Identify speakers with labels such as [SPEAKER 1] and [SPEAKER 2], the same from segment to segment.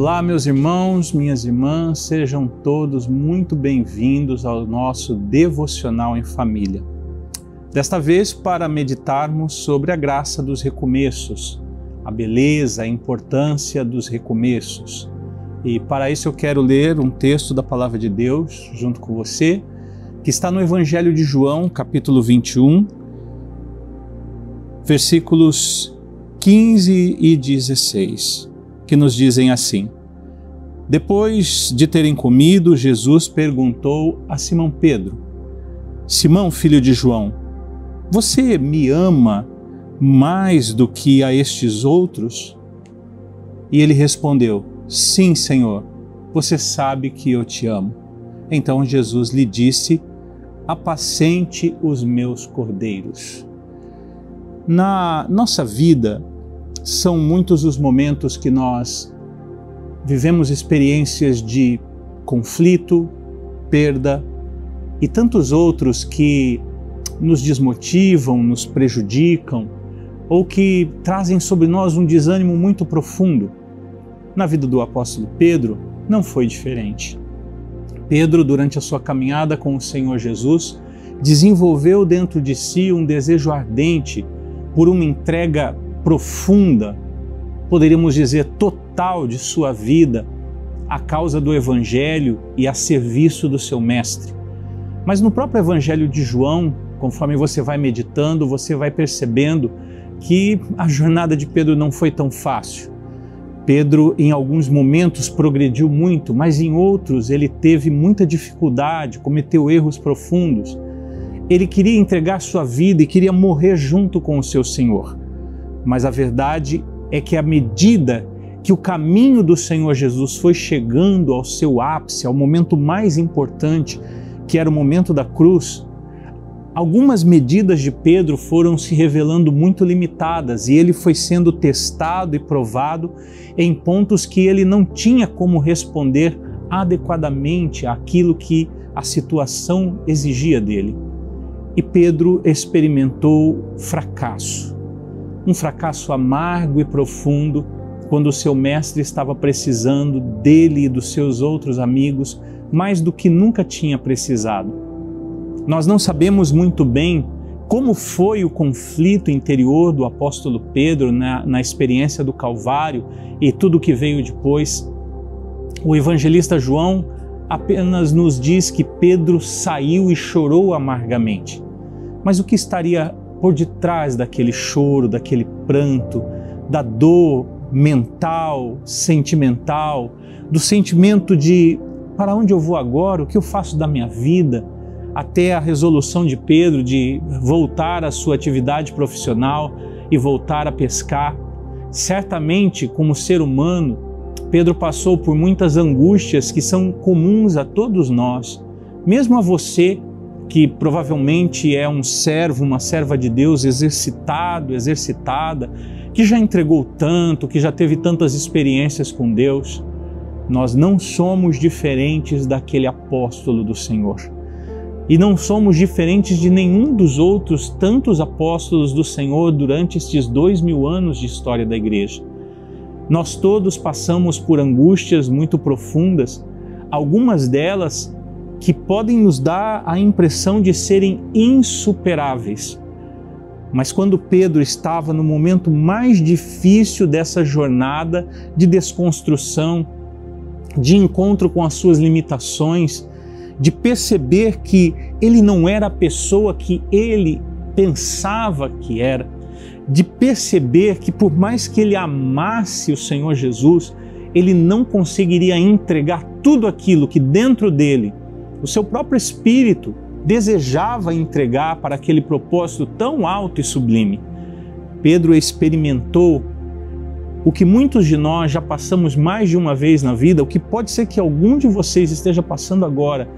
[SPEAKER 1] Olá, meus irmãos, minhas irmãs, sejam todos muito bem-vindos ao nosso Devocional em Família. Desta vez, para meditarmos sobre a graça dos recomeços, a beleza, a importância dos recomeços. E para isso eu quero ler um texto da Palavra de Deus junto com você, que está no Evangelho de João, capítulo 21, versículos 15 e 16. Que nos dizem assim: Depois de terem comido, Jesus perguntou a Simão Pedro: Simão, filho de João, você me ama mais do que a estes outros? E ele respondeu: Sim, Senhor, você sabe que eu te amo. Então Jesus lhe disse: Apacente os meus cordeiros. Na nossa vida, são muitos os momentos que nós vivemos experiências de conflito, perda e tantos outros que nos desmotivam, nos prejudicam ou que trazem sobre nós um desânimo muito profundo. Na vida do apóstolo Pedro não foi diferente. Pedro, durante a sua caminhada com o Senhor Jesus, desenvolveu dentro de si um desejo ardente por uma entrega profunda, poderíamos dizer total, de sua vida à causa do Evangelho e a serviço do seu Mestre. Mas no próprio Evangelho de João, conforme você vai meditando, você vai percebendo que a jornada de Pedro não foi tão fácil. Pedro, em alguns momentos, progrediu muito, mas em outros ele teve muita dificuldade, cometeu erros profundos. Ele queria entregar sua vida e queria morrer junto com o seu Senhor. Mas a verdade é que à medida que o caminho do Senhor Jesus foi chegando ao seu ápice, ao momento mais importante, que era o momento da cruz, algumas medidas de Pedro foram se revelando muito limitadas e ele foi sendo testado e provado em pontos que ele não tinha como responder adequadamente àquilo que a situação exigia dele. E Pedro experimentou fracasso. Um fracasso amargo e profundo quando o seu mestre estava precisando dele e dos seus outros amigos mais do que nunca tinha precisado. Nós não sabemos muito bem como foi o conflito interior do apóstolo Pedro na experiência do Calvário e tudo o que veio depois. O evangelista João apenas nos diz que Pedro saiu e chorou amargamente. Mas o que estaria por detrás daquele choro, daquele pranto, da dor mental, sentimental, do sentimento de para onde eu vou agora, o que eu faço da minha vida, até a resolução de Pedro de voltar à sua atividade profissional e voltar a pescar. Certamente, como ser humano, Pedro passou por muitas angústias que são comuns a todos nós, mesmo a você, que provavelmente é um servo, uma serva de Deus exercitado, exercitada, que já entregou tanto, que já teve tantas experiências com Deus. Nós não somos diferentes daquele apóstolo do Senhor. E não somos diferentes de nenhum dos outros tantos apóstolos do Senhor durante estes 2000 anos de história da igreja. Nós todos passamos por angústias muito profundas, algumas delas que podem nos dar a impressão de serem insuperáveis. Mas quando Pedro estava no momento mais difícil dessa jornada de desconstrução, de encontro com as suas limitações, de perceber que ele não era a pessoa que ele pensava que era, de perceber que por mais que ele amasse o Senhor Jesus, ele não conseguiria entregar tudo aquilo que dentro dele o seu próprio espírito desejava entregar para aquele propósito tão alto e sublime. Pedro experimentou o que muitos de nós já passamos mais de uma vez na vida, o que pode ser que algum de vocês esteja passando agora,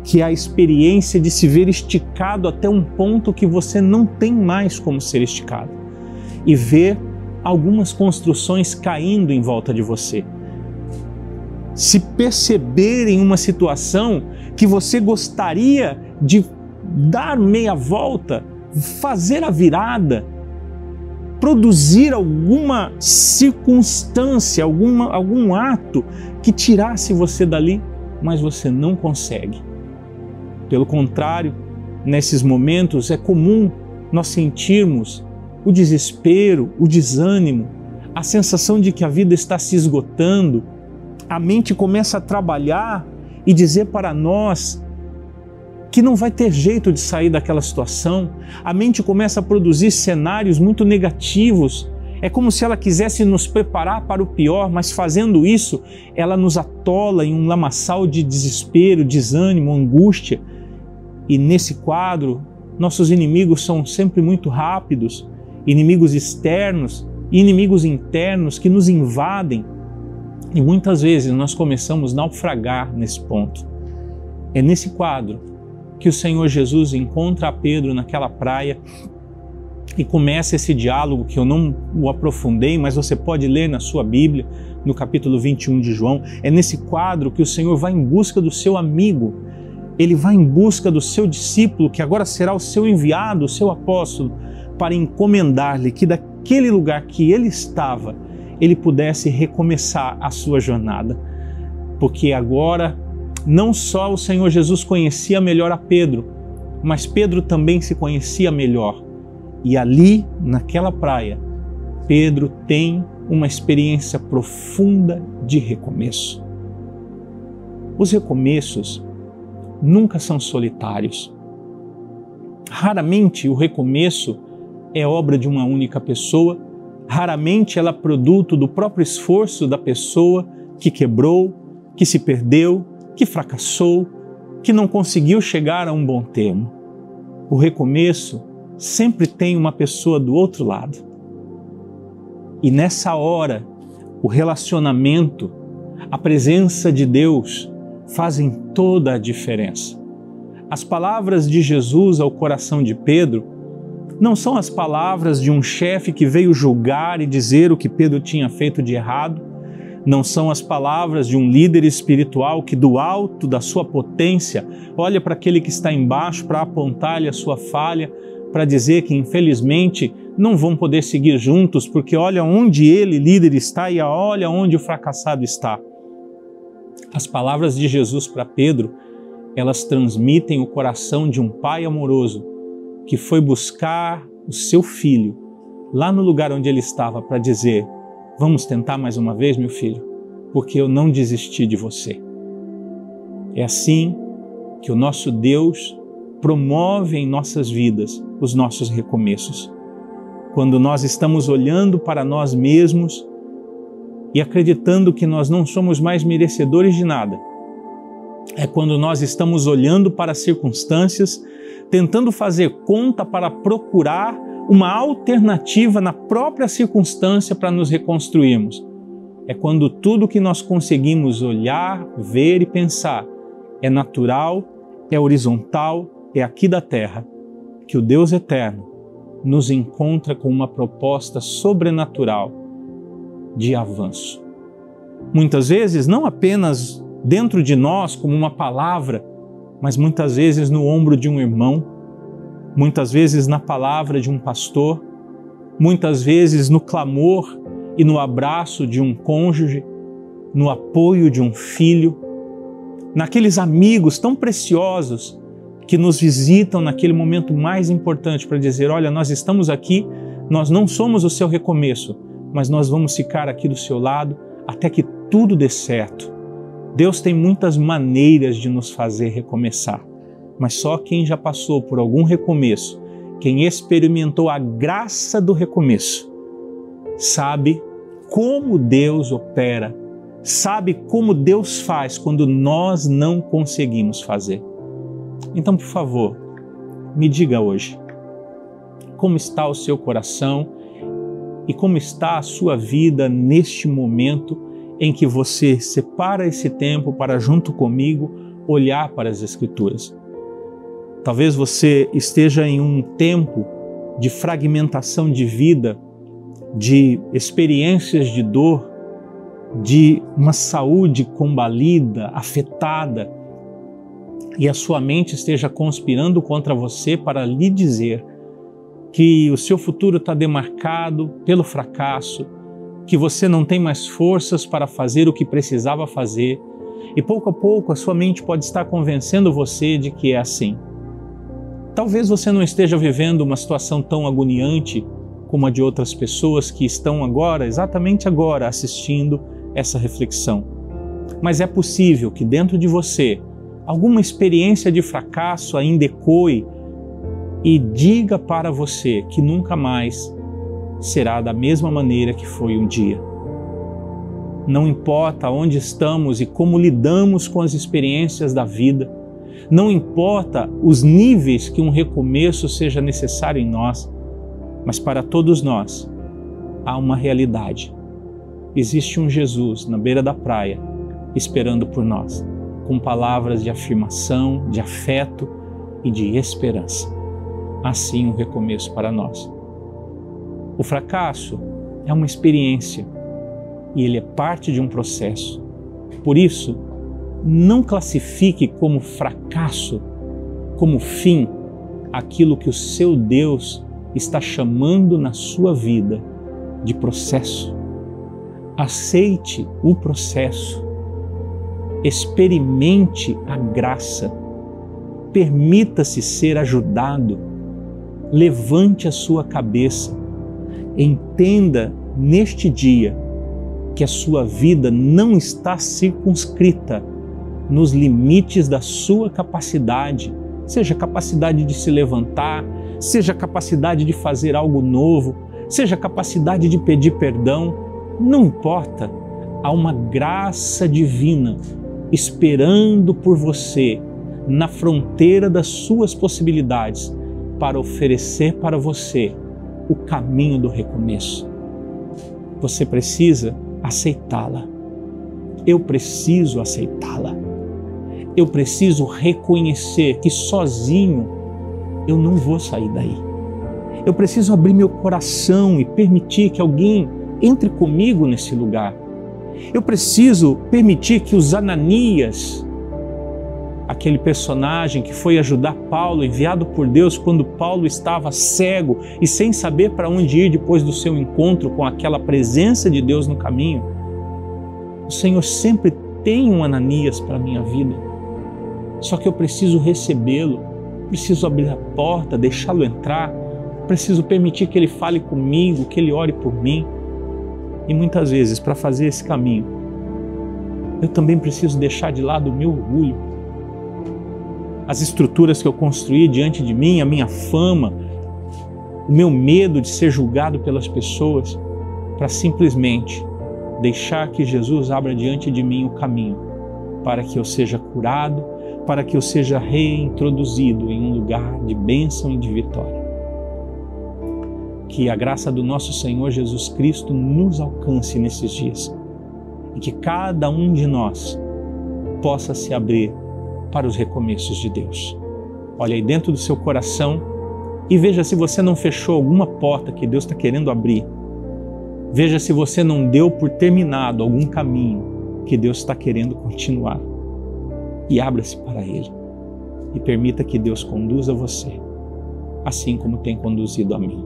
[SPEAKER 1] que é a experiência de se ver esticado até um ponto que você não tem mais como ser esticado e ver algumas construções caindo em volta de você. Se perceber em uma situação que você gostaria de dar meia volta, fazer a virada, produzir alguma circunstância, algum ato que tirasse você dali, mas você não consegue. Pelo contrário, nesses momentos é comum nós sentirmos o desespero, o desânimo, a sensação de que a vida está se esgotando. A mente começa a trabalhar e dizer para nós que não vai ter jeito de sair daquela situação. A mente começa a produzir cenários muito negativos. É como se ela quisesse nos preparar para o pior, mas fazendo isso, ela nos atola em um lamaçal de desespero, desânimo, angústia. E nesse quadro, nossos inimigos são sempre muito rápidos, inimigos externos e inimigos internos que nos invadem. E muitas vezes nós começamos a naufragar nesse ponto. É nesse quadro que o Senhor Jesus encontra a Pedro naquela praia e começa esse diálogo que eu não o aprofundei, mas você pode ler na sua Bíblia, no capítulo 21 de João. É nesse quadro que o Senhor vai em busca do seu amigo, ele vai em busca do seu discípulo, que agora será o seu enviado, o seu apóstolo, para encomendar-lhe que daquele lugar que ele estava, ele pudesse recomeçar a sua jornada. Porque agora, não só o Senhor Jesus conhecia melhor a Pedro, mas Pedro também se conhecia melhor. E ali, naquela praia, Pedro tem uma experiência profunda de recomeço. Os recomeços nunca são solitários. Raramente o recomeço é obra de uma única pessoa, raramente ela é produto do próprio esforço da pessoa que quebrou, que se perdeu, que fracassou, que não conseguiu chegar a um bom termo. O recomeço sempre tem uma pessoa do outro lado. E nessa hora, o relacionamento, a presença de Deus fazem toda a diferença. As palavras de Jesus ao coração de Pedro não são as palavras de um chefe que veio julgar e dizer o que Pedro tinha feito de errado, não são as palavras de um líder espiritual que do alto da sua potência olha para aquele que está embaixo para apontar-lhe a sua falha, para dizer que infelizmente não vão poder seguir juntos porque olha onde ele, líder, está e olha onde o fracassado está. As palavras de Jesus para Pedro, elas transmitem o coração de um pai amoroso que foi buscar o seu filho lá no lugar onde ele estava para dizer: vamos tentar mais uma vez, meu filho, porque eu não desisti de você. É assim que o nosso Deus promove em nossas vidas os nossos recomeços. Quando nós estamos olhando para nós mesmos e acreditando que nós não somos mais merecedores de nada, é quando nós estamos olhando para as circunstâncias, tentando fazer conta para procurar uma alternativa na própria circunstância para nos reconstruirmos. É quando tudo que nós conseguimos olhar, ver e pensar é natural, é horizontal, é aqui da terra, que o Deus eterno nos encontra com uma proposta sobrenatural de avanço. Muitas vezes não apenas dentro de nós como uma palavra, mas muitas vezes no ombro de um irmão, muitas vezes na palavra de um pastor, muitas vezes no clamor e no abraço de um cônjuge, no apoio de um filho, naqueles amigos tão preciosos que nos visitam naquele momento mais importante para dizer: olha, nós estamos aqui, nós não somos o seu recomeço, mas nós vamos ficar aqui do seu lado até que tudo dê certo. Deus tem muitas maneiras de nos fazer recomeçar, mas só quem já passou por algum recomeço, quem experimentou a graça do recomeço, sabe como Deus opera, sabe como Deus faz quando nós não conseguimos fazer. Então, por favor, me diga hoje, como está o seu coração e como está a sua vida neste momento em que você separa esse tempo para, junto comigo, olhar para as Escrituras. Talvez você esteja em um tempo de fragmentação de vida, de experiências de dor, de uma saúde combalida, afetada, e a sua mente esteja conspirando contra você para lhe dizer que o seu futuro está demarcado pelo fracasso, que você não tem mais forças para fazer o que precisava fazer, e pouco a pouco a sua mente pode estar convencendo você de que é assim. Talvez você não esteja vivendo uma situação tão agoniante como a de outras pessoas que estão agora, exatamente agora, assistindo essa reflexão. Mas é possível que dentro de você alguma experiência de fracasso ainda ecoe e diga para você que nunca mais será da mesma maneira que foi um dia. Não importa onde estamos e como lidamos com as experiências da vida, não importa os níveis que um recomeço seja necessário em nós, mas para todos nós há uma realidade. Existe um Jesus na beira da praia esperando por nós, com palavras de afirmação, de afeto e de esperança. Assim um recomeço para nós. O fracasso é uma experiência e ele é parte de um processo. Por isso, não classifique como fracasso, como fim, aquilo que o seu Deus está chamando na sua vida de processo. Aceite o processo, experimente a graça, permita-se ser ajudado, levante a sua cabeça, entenda neste dia que a sua vida não está circunscrita nos limites da sua capacidade, seja a capacidade de se levantar, seja a capacidade de fazer algo novo, seja a capacidade de pedir perdão, não importa, há uma graça divina esperando por você na fronteira das suas possibilidades para oferecer para você o caminho do recomeço. Você precisa aceitá-la. Eu preciso aceitá-la. Eu preciso reconhecer que sozinho eu não vou sair daí. Eu preciso abrir meu coração e permitir que alguém entre comigo nesse lugar. Eu preciso permitir que os Ananias, aquele personagem que foi ajudar Paulo, enviado por Deus quando Paulo estava cego e sem saber para onde ir depois do seu encontro com aquela presença de Deus no caminho, o Senhor sempre tem um Ananias para a minha vida. Só que eu preciso recebê-lo, preciso abrir a porta, deixá-lo entrar, preciso permitir que ele fale comigo, que ele ore por mim. E muitas vezes, para fazer esse caminho, eu também preciso deixar de lado o meu orgulho, as estruturas que eu construí diante de mim, a minha fama, o meu medo de ser julgado pelas pessoas, para simplesmente deixar que Jesus abra diante de mim o caminho para que eu seja curado, para que eu seja reintroduzido em um lugar de bênção e de vitória. Que a graça do nosso Senhor Jesus Cristo nos alcance nesses dias e que cada um de nós possa se abrir para os recomeços de Deus. Olha aí dentro do seu coração e veja se você não fechou alguma porta que Deus está querendo abrir. Veja se você não deu por terminado algum caminho que Deus está querendo continuar. E abra-se para Ele e permita que Deus conduza você, assim como tem conduzido a mim.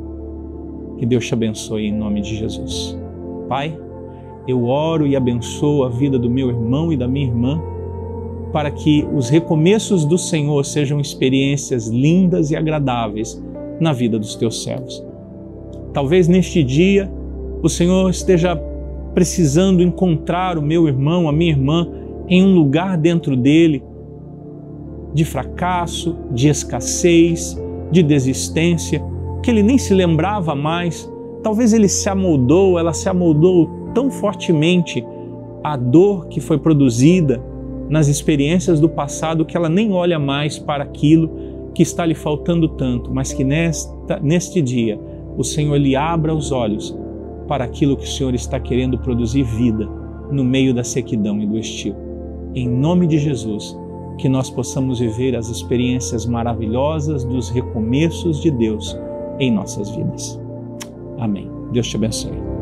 [SPEAKER 1] Que Deus te abençoe em nome de Jesus. Pai, eu oro e abençoo a vida do meu irmão e da minha irmã, para que os recomeços do Senhor sejam experiências lindas e agradáveis na vida dos teus servos. Talvez neste dia o Senhor esteja precisando encontrar o meu irmão, a minha irmã, em um lugar dentro dele de fracasso, de escassez, de desistência, que ele nem se lembrava mais. Talvez ele se amoldou, ela se amoldou tão fortemente à dor que foi produzida nas experiências do passado que ela nem olha mais para aquilo que está lhe faltando tanto, mas que neste dia o Senhor lhe abra os olhos para aquilo que o Senhor está querendo produzir vida no meio da sequidão e do estio. Em nome de Jesus, que nós possamos viver as experiências maravilhosas dos recomeços de Deus em nossas vidas. Amém. Deus te abençoe.